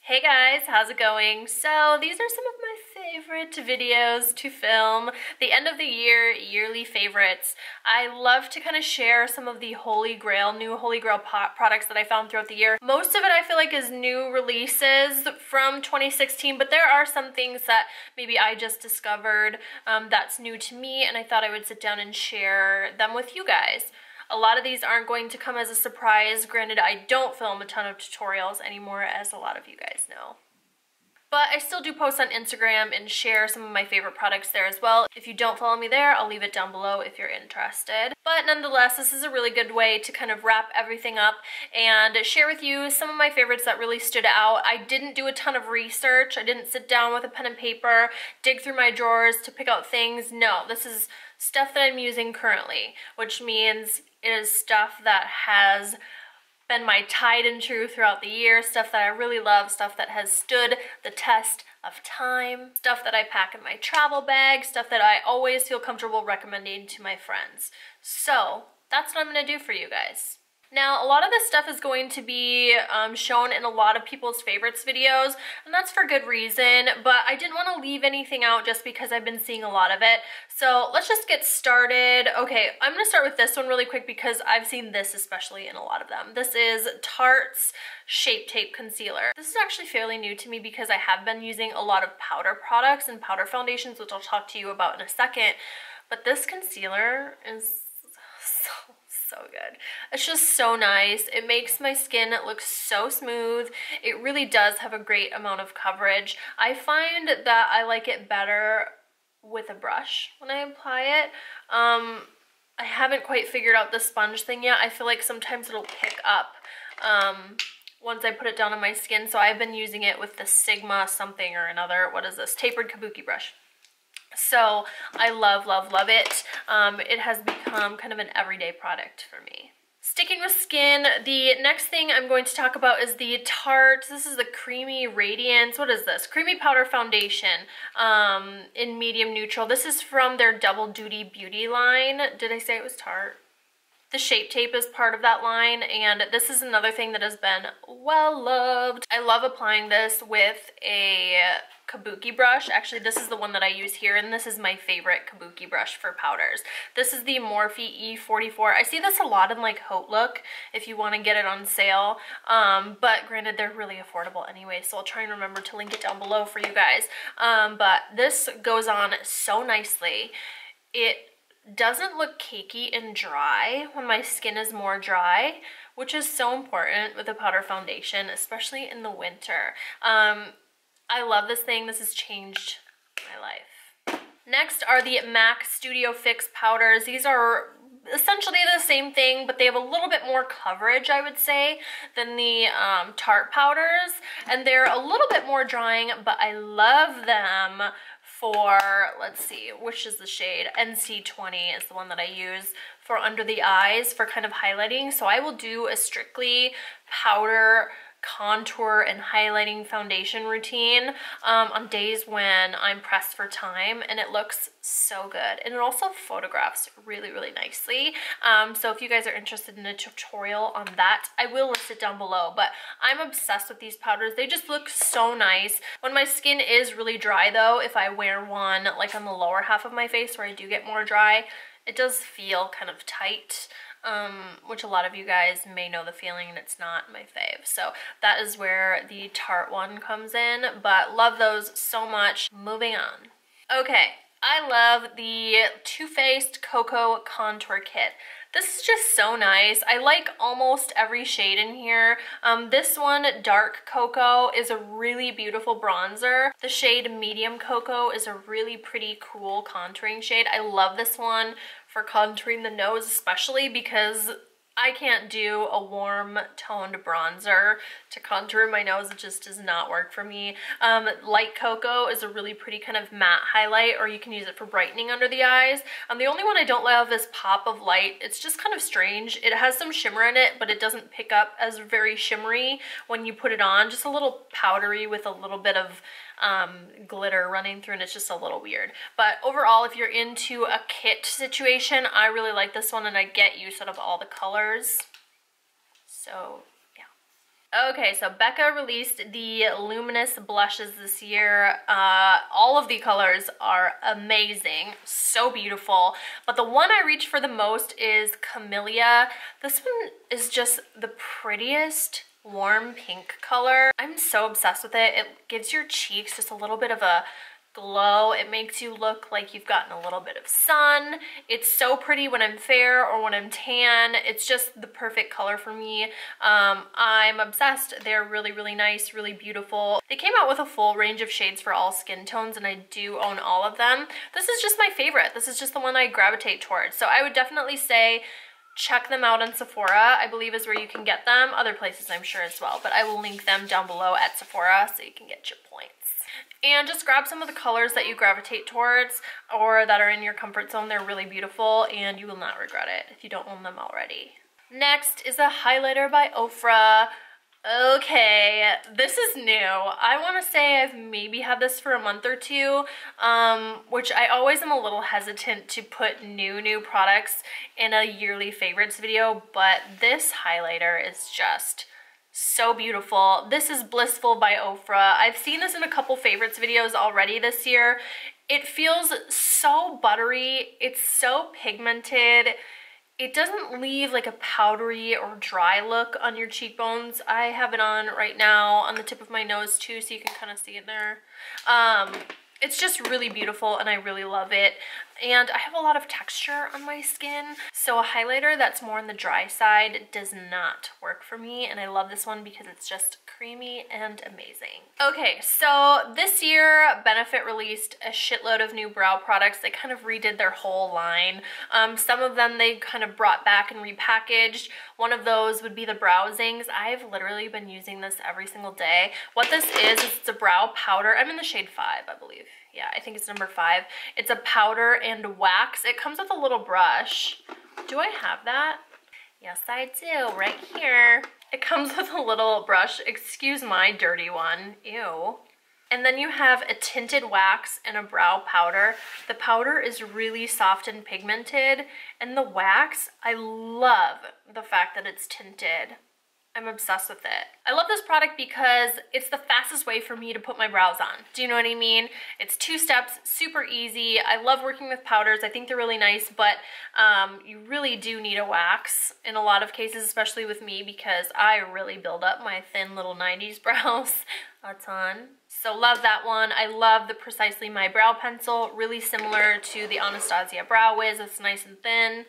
Hey guys, how's it going? So these are some of my favorite videos to film, the end of the year, yearly favorites. I love to kind of share some of the new Holy Grail products that I found throughout the year. Most of it I feel like is new releases from 2016, but there are some things that maybe I just discovered that's new to me, and I thought I would sit down and share them with you guys. A lot of these aren't going to come as a surprise. Granted, I don't film a ton of tutorials anymore, as a lot of you guys know. But I still do post on Instagram and share some of my favorite products there as well. If you don't follow me there, I'll leave it down below if you're interested. But nonetheless, this is a really good way to kind of wrap everything up and share with you some of my favorites that really stood out. I didn't do a ton of research. I didn't sit down with a pen and paper, dig through my drawers to pick out things. No, this is stuff that I'm using currently, which means it is stuff that has been my tried and true throughout the year, stuff that I really love, stuff that has stood the test of time, stuff that I pack in my travel bag, stuff that I always feel comfortable recommending to my friends. So that's what I'm gonna do for you guys. Now, a lot of this stuff is going to be shown in a lot of people's favorites videos, and that's for good reason, but I didn't want to leave anything out just because I've been seeing a lot of it. So let's just get started. Okay, I'm going to start with this one really quick because I've seen this especially in a lot of them. This is Tarte's Shape Tape Concealer. This is actually fairly new to me because I have been using a lot of powder products and powder foundations, which I'll talk to you about in a second, but this concealer is so good. It's just so nice. It makes my skin look so smooth. It really does have a great amount of coverage. I find that I like it better with a brush when I apply it. I haven't quite figured out the sponge thing yet. I feel like sometimes it'll pick up once I put it down on my skin, so I've been using it with the Sigma something or another. What is this? Tapered kabuki brush. So I love, love, love it. It has become kind of an everyday product for me. Sticking with skin, the next thing I'm going to talk about is the Tarte. This is the Creamy Radiance. What is this? Creamy Powder Foundation in medium neutral. This is from their Double Duty Beauty line. Did I say it was Tarte? The Shape Tape is part of that line, and this is another thing that has been well loved. I love applying this with a kabuki brush. Actually, this is the one that I use here, and this is my favorite kabuki brush for powders. This is the Morphe E44. I see this a lot in like Haute Look if you want to get it on sale, but granted, they're really affordable anyway, so I'll try and remember to link it down below for you guys. But this goes on so nicely. It doesn't look cakey and dry when my skin is more dry, which is so important with a powder foundation, especially in the winter. I love this thing. This has changed my life. Next are the MAC Studio Fix powders. These are essentially the same thing, but they have a little bit more coverage, I would say, than the Tarte powders, and they're a little bit more drying, but I love them for, let's see, which is the shade? NC20 is the one that I use for under the eyes for kind of highlighting. So I will do a strictly powder, contour, and highlighting foundation routine on days when I'm pressed for time, and it looks so good. And it also photographs really, really nicely. So if you guys are interested in a tutorial on that, I will list it down below, but I'm obsessed with these powders. They just look so nice. When my skin is really dry though, if I wear one like on the lower half of my face where I do get more dry, it does feel kind of tight. Which a lot of you guys may know the feeling, and it's not my fave. So that is where the Tarte one comes in, but love those so much. Moving on. Okay, I love the Too Faced Cocoa Contour Kit. This is just so nice. I like almost every shade in here. This one, Dark Cocoa, is a really beautiful bronzer. The shade Medium Cocoa is a really pretty cool contouring shade. I love this one for contouring the nose, especially because I can't do a warm toned bronzer to contour my nose. It just does not work for me. Light Cocoa is a really pretty kind of matte highlight, or you can use it for brightening under the eyes. The only one I don't love is Pop of Light. It's just kind of strange. It has some shimmer in it, but it doesn't pick up as very shimmery when you put it on. Just a little powdery with a little bit of glitter running through, and it's just a little weird. But overall, if you're into a kit situation, I really like this one, and I get use out of all the colors. So yeah. Okay, so Becca released the luminous blushes this year. All of the colors are amazing, so beautiful. But the one I reach for the most is Camellia. This one is just the prettiest warm pink color. I'm so obsessed with it. It gives your cheeks just a little bit of a glow. It makes you look like you've gotten a little bit of sun. It's so pretty when I'm fair or when I'm tan. It's just the perfect color for me. I'm obsessed. They're really, really nice, really beautiful. They came out with a full range of shades for all skin tones, and I do own all of them. This is just my favorite. This is just the one I gravitate towards. So I would definitely say check them out on Sephora, I believe is where you can get them. Other places I'm sure as well, but I will link them down below at Sephora so you can get your points. And just grab some of the colors that you gravitate towards or that are in your comfort zone. They're really beautiful and you will not regret it if you don't own them already. Next is a highlighter by Ofra. Okay, this is new. I want to say I've maybe had this for a month or two, which I always am a little hesitant to put new products in a yearly favorites video, but this highlighter is just so beautiful. This is Blissful by Ofra. I've seen this in a couple favorites videos already this year. It feels so buttery. It's so pigmented. It doesn't leave like a powdery or dry look on your cheekbones. I have it on right now on the tip of my nose too, so you can kind of see it there. It's just really beautiful and I really love it. And I have a lot of texture on my skin, so a highlighter that's more on the dry side does not work for me, and I love this one because it's just creamy and amazing. Okay, so this year Benefit released a shitload of new brow products. They kind of redid their whole line. Some of them they kind of brought back and repackaged. One of those would be the Brow Zings. I've literally been using this every single day. What this is it's a brow powder. I'm in the shade 5, I believe. Yeah, I think it's number 5. It's a powder and wax. It comes with a little brush. Do I have that? Yes, I do, right here. It comes with a little brush. Excuse my dirty one. Ew. And then you have a tinted wax and a brow powder. The powder is really soft and pigmented, and the wax, I love the fact that it's tinted. I'm obsessed with it. I love this product because it's the fastest way for me to put my brows on. Do you know what I mean? It's 2 steps, super easy. I love working with powders. I think they're really nice, but you really do need a wax in a lot of cases, especially with me because I really build up my thin little 90s brows a ton. So love that one. I love the Precisely My Brow Pencil, really similar to the Anastasia Brow Wiz. It's nice and thin.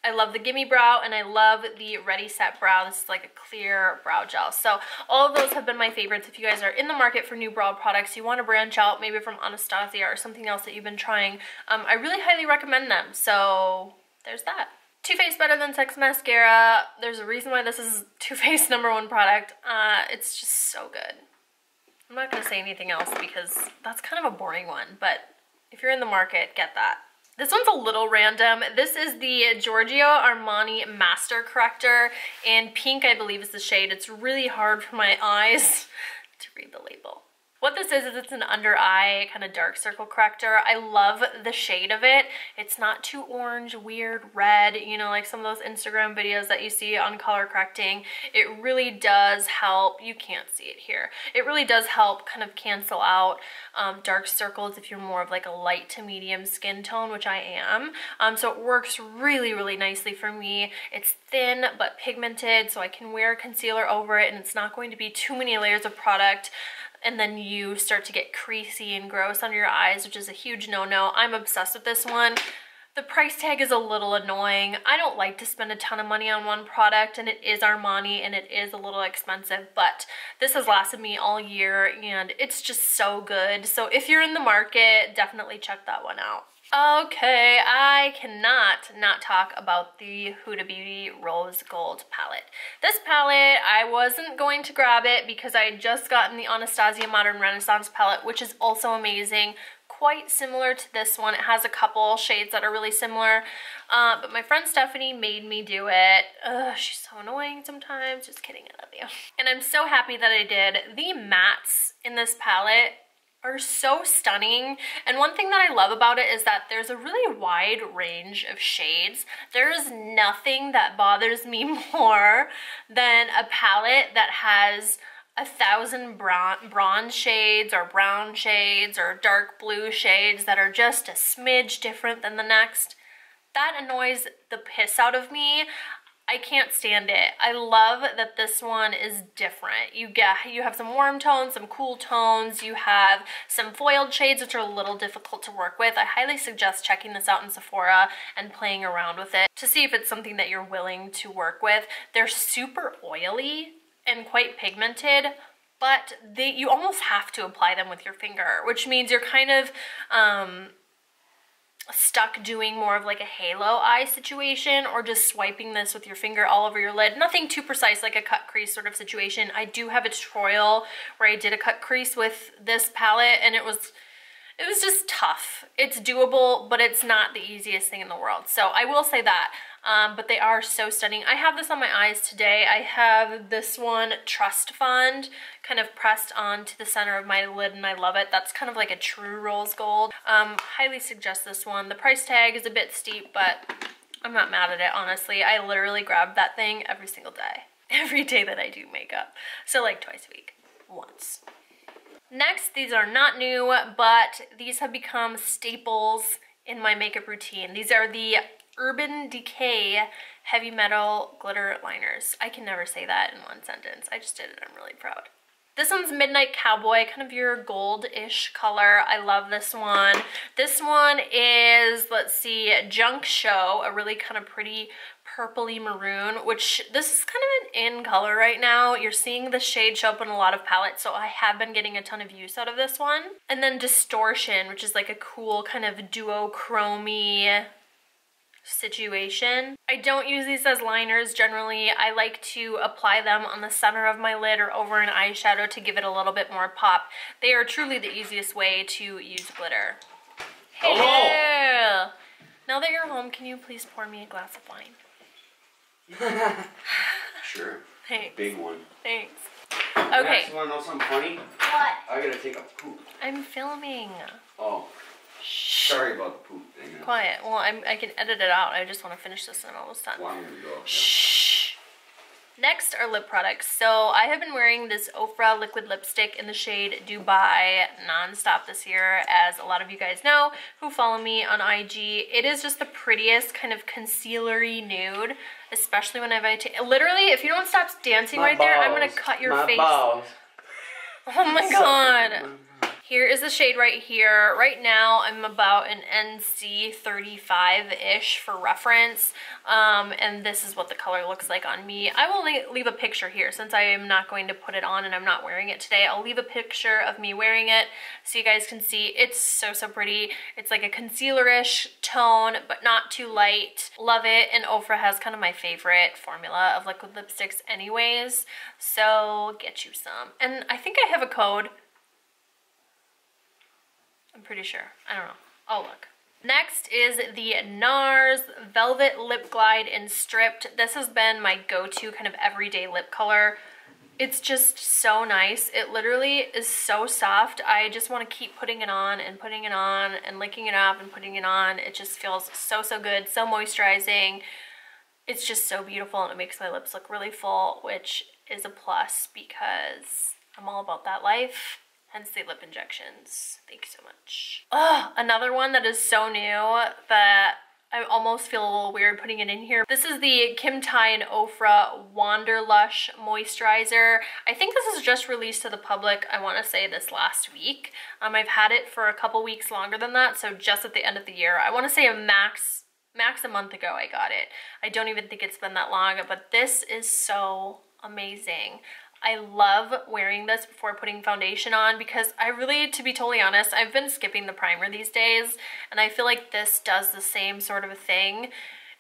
I love the Gimme Brow, and I love the Ready Set Brow. This is like a clear brow gel. So all of those have been my favorites. If you guys are in the market for new brow products, you want to branch out maybe from Anastasia or something else that you've been trying, I really highly recommend them. So there's that. Too Faced Better Than Sex Mascara. There's a reason why this is Too Faced #1 product. It's just so good. I'm not going to say anything else because that's kind of a boring one, but if you're in the market, get that. This one's a little random. This is the Giorgio Armani Master Corrector in pink, I believe is the shade. It's really hard for my eyes to read the label. What this is it's an under eye kind of dark circle corrector. I love the shade of it. It's not too orange, weird, red, you know, like some of those Instagram videos that you see on color correcting. It really does help. You can't see it here. It really does help kind of cancel out dark circles if you're more of like a light to medium skin tone, which I am. So it works really, really nicely for me. It's thin but pigmented, so I can wear concealer over it and it's not going to be too many layers of product. And then you start to get creasy and gross under your eyes, which is a huge no-no. I'm obsessed with this one. The price tag is a little annoying. I don't like to spend a ton of money on one product, and it is Armani and it is a little expensive, but this has lasted me all year and it's just so good. So if you're in the market, definitely check that one out. Okay, I cannot not talk about the Huda Beauty Rose Gold palette. This palette, I wasn't going to grab it because I had just gotten the Anastasia Modern Renaissance palette, which is also amazing. Quite similar to this one. It has a couple shades that are really similar, but my friend Stephanie made me do it. Ugh, she's so annoying sometimes. Just kidding, I love you. And I'm so happy that I did. The mattes in this palette are so stunning. And one thing that I love about it is that there's a really wide range of shades. There is nothing that bothers me more than a palette that has 1,000 bronze shades or brown shades or dark blue shades that are just a smidge different than the next. That annoys the piss out of me. I can't stand it. I love that this one is different. You have some warm tones, some cool tones, you have some foiled shades which are a little difficult to work with. I highly suggest checking this out in Sephora and playing around with it to see if it's something that you're willing to work with. They're super oily and quite pigmented, but you almost have to apply them with your finger, which means you're kind of stuck doing more of like a halo eye situation, or just swiping this with your finger all over your lid. Nothing too precise like a cut crease sort of situation. I do have a tutorial where I did a cut crease with this palette, and it was just tough. It's doable, but it's not the easiest thing in the world. So I will say that, but they are so stunning. I have this on my eyes today. I have this one, Trust Fund, kind of pressed onto the center of my lid, and I love it. That's kind of like a true rose gold. Highly suggest this one. The price tag is a bit steep, but I'm not mad at it, honestly. I literally grab that thing every single day. Every day that I do makeup. So like twice a week, once. Next, these are not new, but these have become staples in my makeup routine. These are the Urban Decay Heavy Metal Glitter Liners. I can never say that in one sentence. I just did it. I'm really proud. This one's Midnight Cowboy, kind of your gold-ish color. I love this one. This one is, let's see, Junk Show, a really kind of pretty purpley maroon, which this is kind of an in color right now. You're seeing the shade show up in a lot of palettes, so I have been getting a ton of use out of this one. And then Distortion, which is like a cool kind of duochrome-y situation. I don't use these as liners generally. I like to apply them on the center of my lid or over an eyeshadow to give it a little bit more pop. They are truly the easiest way to use glitter. Hey, hello. Now that you're home, can you please pour me a glass of wine? Sure. Thanks. Big one. Thanks. Okay. You want to know something funny? What? I gotta take a poop. I'm filming. Oh. Shh. Sorry about the poop thing. Quiet. Well, I can edit it out. I just want to finish this and I'm almost done. Well, I'm gonna go. Shh. Next are lip products. So I have been wearing this Ofra liquid lipstick in the shade Dubai nonstop this year, as a lot of you guys know who follow me on IG. It is just the prettiest kind of concealery nude, especially whenever I take. Literally, if you don't stop dancing right there, I'm gonna cut your face. Balls. Oh my god. Here is the shade right here. Right now, I'm about an NC 35-ish for reference. And this is what the color looks like on me. I will leave a picture here since I am not going to put it on and I'm not wearing it today. I'll leave a picture of me wearing it so you guys can see. It's so, so pretty. It's like a concealer-ish tone, but not too light. Love it. And Ofra has kind of my favorite formula of liquid lipsticks anyways. So get you some. And I think I have a code. I'm pretty sure. I don't know. I'll look. Next is the NARS Velvet Lip Glide in Stripped. This has been my go-to kind of everyday lip color. It's just so nice. It literally is so soft. I just want to keep putting it on and putting it on and licking it up and putting it on. It just feels so, so good, so moisturizing. It's just so beautiful and it makes my lips look really full, which is a plus because I'm all about that life. Hence the lip injections. Thank you so much. Oh, another one that is so new that I almost feel a little weird putting it in here. This is the Kim Tai and Ofra Wanderlush Moisturizer. I think this is just released to the public, I want to say this last week. I've had it for a couple weeks longer than that, so just at the end of the year. I want to say a max a month ago I got it. I don't even think it's been that long, but this is so amazing. I love wearing this before putting foundation on because I really, to be totally honest, I've been skipping the primer these days and I feel like this does the same sort of a thing.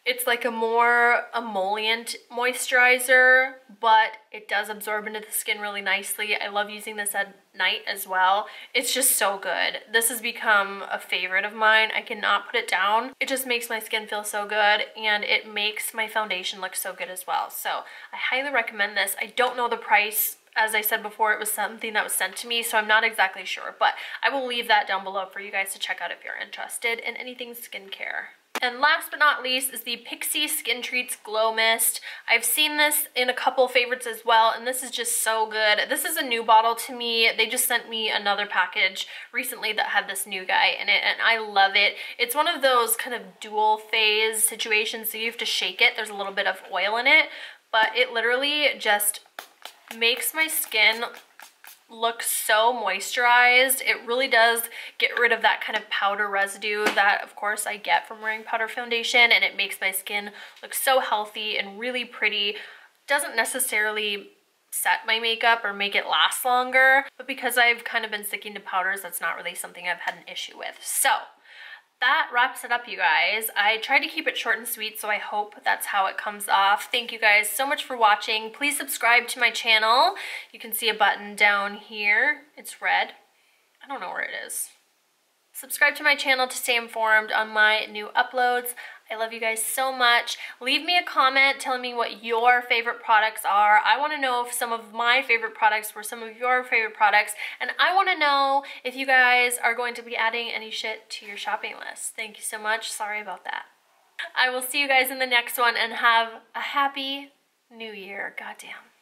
It's like a more emollient moisturizer, but it does absorb into the skin really nicely. I love using this at night as well. It's just so good. This has become a favorite of mine. I cannot put it down. It just makes my skin feel so good and it makes my foundation look so good as well. So I highly recommend this. I don't know the price as I said before, it was something that was sent to me, so I'm not exactly sure, but I will leave that down below for you guys to check out if you're interested in anything skincare. And last but not least is the Pixi Skin Treats Glow Mist. I've seen this in a couple favorites as well, and this is just so good. This is a new bottle to me. They just sent me another package recently that had this new guy in it, and I love it. It's one of those kind of dual phase situations, so you have to shake it. There's a little bit of oil in it, but it literally just makes my skin look so moisturized. It really does get rid of that kind of powder residue that of course I get from wearing powder foundation, and it makes my skin look so healthy and really pretty. Doesn't necessarily set my makeup or make it last longer, but because I've kind of been sticking to powders, that's not really something I've had an issue with. So that wraps it up, you guys. I tried to keep it short and sweet, so I hope that's how it comes off. Thank you guys so much for watching. Please subscribe to my channel. You can see a button down here. It's red. I don't know where it is. Subscribe to my channel to stay informed on my new uploads. I love you guys so much. Leave me a comment telling me what your favorite products are. I want to know if some of my favorite products were some of your favorite products, and I want to know if you guys are going to be adding any shit to your shopping list. Thank you so much. Sorry about that. I will see you guys in the next one, and have a happy new year. Goddamn.